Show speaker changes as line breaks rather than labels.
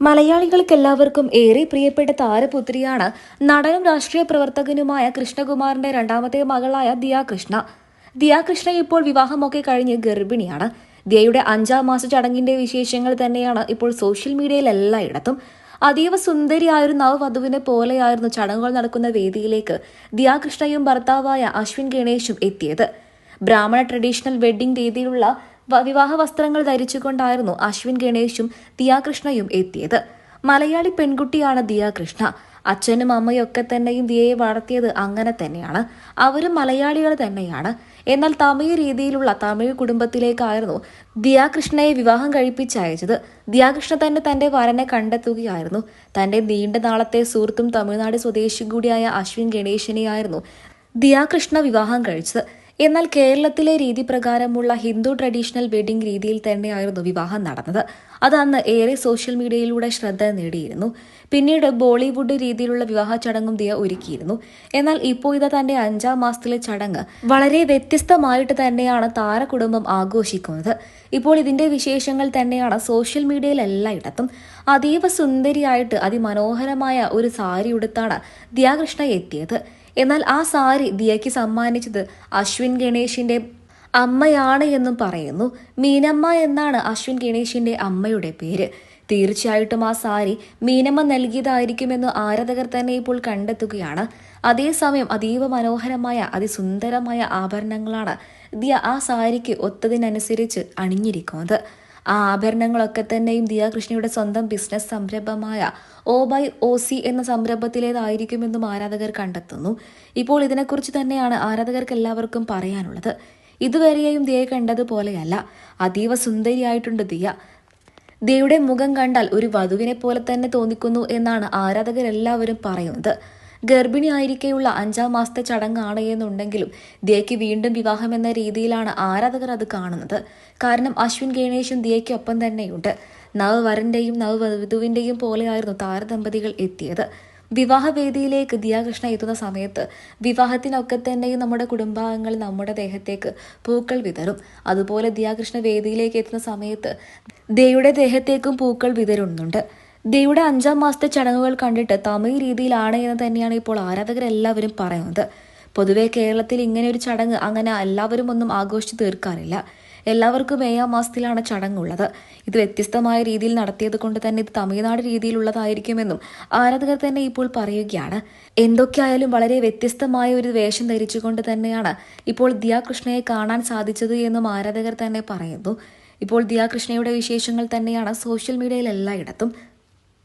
മലയാളികൾക്കെല്ലാവർക്കും ഏറെ പ്രിയപ്പെട്ട താരപുത്രിയാണ് നടനും രാഷ്ട്രീയ പ്രവർത്തകനുമായ കൃഷ്ണകുമാറിന്റെ രണ്ടാമത്തെ മകളായ ദിയ കൃഷ്ണ. ദിയ കൃഷ്ണ ഇപ്പോൾ വിവാഹമൊക്കെ കഴിഞ്ഞ് ഗർഭിണിയാണ്. ദിയയുടെ 5ാം മാസ ചടങ്ങിന്റെ വിശേഷങ്ങൾ തന്നെയാണ് ഇപ്പോൾ സോഷ്യൽ മീഡിയയിൽ എല്ലായിടത്തും. അതീവ സുന്ദരിയായ ഒരു നവവധുവിനെ പോലെയായിരുന്നു ചടങ്ങുകൾ നടക്കുന്ന വേദിയിലേക്ക് ദിയ കൃഷ്ണയും ഭർത്താവായ അശ്വിൻ ഗണേഷും എത്തിയത്. ബ്രാഹ്മണ ട്രഡീഷണൽ വെഡ്ഡിംഗ് രീതിയിലുള്ള വിവാഹ വസ്ത്രങ്ങൾ ധരിച്ചുകൊണ്ടായിരുന്നു അശ്വിൻ ഗണേഷും ദിയ കൃഷ്ണയും എത്തിയത്. മലയാളി പെൺകുട്ടിയാണ് ദിയ കൃഷ്ണ. അച്ഛനും അമ്മയും ഒക്കെ തന്നെയും ദിയയെ വളർത്തിയത് അങ്ങനെ തന്നെയാണ്. അവരും മലയാളികൾ തന്നെയാണ്. എന്നാൽ തമിഴ് രീതിയിലുള്ള തമിഴ് കുടുംബത്തിലേക്കായിരുന്നു ദിയ കൃഷ്ണയെ വിവാഹം കഴിപ്പിച്ചയച്ചത്. ദിയ കൃഷ്ണ തന്നെ തന്റെ വരനെ കണ്ടെത്തുകയായിരുന്നു. തന്റെ നീണ്ട നാളത്തെ സുഹൃത്തും തമിഴ്നാട് സ്വദേശി കൂടിയായ അശ്വിൻ ഗണേശനെയായിരുന്നു ദിയ കൃഷ്ണ വിവാഹം കഴിച്ചത്. എന്നാൽ കേരളത്തിലെ രീതി പ്രകാരമുള്ള ഹിന്ദു ട്രഡീഷണൽ വെഡിംഗ് രീതിയിൽ തന്നെയായിരുന്നു വിവാഹം നടന്നത്. അത് അന്ന് ഏറെ സോഷ്യൽ മീഡിയയിലൂടെ ശ്രദ്ധ നേടിയിരുന്നു. പിന്നീട് ബോളിവുഡ് രീതിയിലുള്ള വിവാഹ ചടങ്ങും ദിയ ഒരുക്കിയിരുന്നു. എന്നാൽ ഇപ്പോൾ ഇതാ തന്റെ 5ാം മാസത്തിലെ ചടങ്ങ് വളരെ വ്യത്യസ്തമായിട്ട് തന്നെയാണ് താരകുടുംബം ആഘോഷിക്കുന്നത്. ഇപ്പോൾ ഇതിന്റെ വിശേഷങ്ങൾ തന്നെയാണ് സോഷ്യൽ മീഡിയയിൽ എല്ലായിടത്തും. അതീവ സുന്ദരിയായിട്ട് അതിമനോഹരമായ ഒരു സാരി ഉടുത്താണ് ദിയ കൃഷ്ണ എത്തിയത്. എന്നാൽ ആ സാരി ദിയയ്ക്ക് സമ്മാനിച്ചത് അശ്വിൻ ഗണേഷിന്റെ അമ്മയാണ് എന്നും പറയുന്നു. മീനമ്മ എന്നാണ് അശ്വിൻ ഗണേഷിന്റെ അമ്മയുടെ പേര്. തീർച്ചയായിട്ടും ആ സാരി മീനമ്മ നൽകിയതായിരിക്കുമെന്ന് ആരാധകർ തന്നെ ഇപ്പോൾ കണ്ടെത്തുകയാണ്. അതേസമയം അതീവ മനോഹരമായ അതിസുന്ദരമായ ആഭരണങ്ങളാണ് ദിയ ആ സാരിക്ക് ഒത്തതിനനുസരിച്ച് അണിഞ്ഞിരിക്കുന്നത്. ആ ആഭരണങ്ങളൊക്കെ തന്നെയും ദിയ കൃഷ്ണയുടെ സ്വന്തം ബിസിനസ് സംരംഭമായ O/OC എന്ന സംരംഭത്തിലേതായിരിക്കുമെന്നും ആരാധകർ കണ്ടെത്തുന്നു. ഇപ്പോൾ ഇതിനെക്കുറിച്ച് തന്നെയാണ് ആരാധകർക്ക് എല്ലാവർക്കും പറയാനുള്ളത്. ഇതുവരെയും ദിയയെ കണ്ടതുപോലെയല്ല, അതീവ സുന്ദരിയായിട്ടുണ്ട് ദിയ. ദിയയുടെ മുഖം കണ്ടാൽ ഒരു വധുവിനെ പോലെ തന്നെ തോന്നിക്കുന്നു എന്നാണ് ആരാധകരെല്ലാവരും പറയുന്നത്. ഗർഭിണിയായിരിക്കെയുള്ള 5ാം മാസത്തെ ചടങ്ങാണ് എന്നുണ്ടെങ്കിലും ദിയയ്ക്ക് വീണ്ടും വിവാഹം എന്ന രീതിയിലാണ് ആരാധകർ അത് കാണുന്നത്. കാരണം അശ്വിൻ ഗണേഷും ദിയയ്ക്കൊപ്പം തന്നെയുണ്ട്. നവവരന്റെയും നവവധുവിന്റെയും പോലെയായിരുന്നു താരദമ്പതികൾ എത്തിയത്. വിവാഹവേദിയിലേക്ക് ദിയ കൃഷ്ണ എത്തുന്ന സമയത്ത് വിവാഹത്തിനൊക്കെ തന്നെയും നമ്മുടെ കുടുംബാംഗങ്ങൾ നമ്മുടെ ദേഹത്തേക്ക് പൂക്കൾ വിതറും. അതുപോലെ ദിയ കൃഷ്ണ വേദിയിലേക്ക് എത്തുന്ന സമയത്ത് ദിയയുടെ ദേഹത്തേക്കും പൂക്കൾ വിതരുന്നുണ്ട്. ദിയയുടെ 5ാം മാസത്തെ ചടങ്ങുകൾ കണ്ടിട്ട് തമിഴ് രീതിയിലാണ് എന്ന് തന്നെയാണ് ഇപ്പോൾ ആരാധകരെല്ലാവരും പറയുന്നത്. പൊതുവെ കേരളത്തിൽ ഇങ്ങനെ ഒരു ചടങ്ങ് അങ്ങനെ എല്ലാവരും ഒന്നും ആഘോഷിച്ച് തീർക്കാറില്ല. എല്ലാവർക്കും 7ാം മാസത്തിലാണ് ചടങ്ങുള്ളത്. ഇത് വ്യത്യസ്തമായ രീതിയിൽ നടത്തിയത് കൊണ്ട് തന്നെ ഇത് തമിഴ്നാട് രീതിയിലുള്ളതായിരിക്കുമെന്നും ആരാധകർ തന്നെ ഇപ്പോൾ പറയുകയാണ്. എന്തൊക്കെയായാലും വളരെ വ്യത്യസ്തമായ ഒരു വേഷം ധരിച്ചുകൊണ്ട് തന്നെയാണ് ഇപ്പോൾ ദിയ കൃഷ്ണയെ കാണാൻ സാധിച്ചത് എന്നും ആരാധകർ തന്നെ പറയുന്നു. ഇപ്പോൾ ദിയ കൃഷ്ണയുടെ വിശേഷങ്ങൾ തന്നെയാണ് സോഷ്യൽ മീഡിയയിൽ എല്ലായിടത്തും.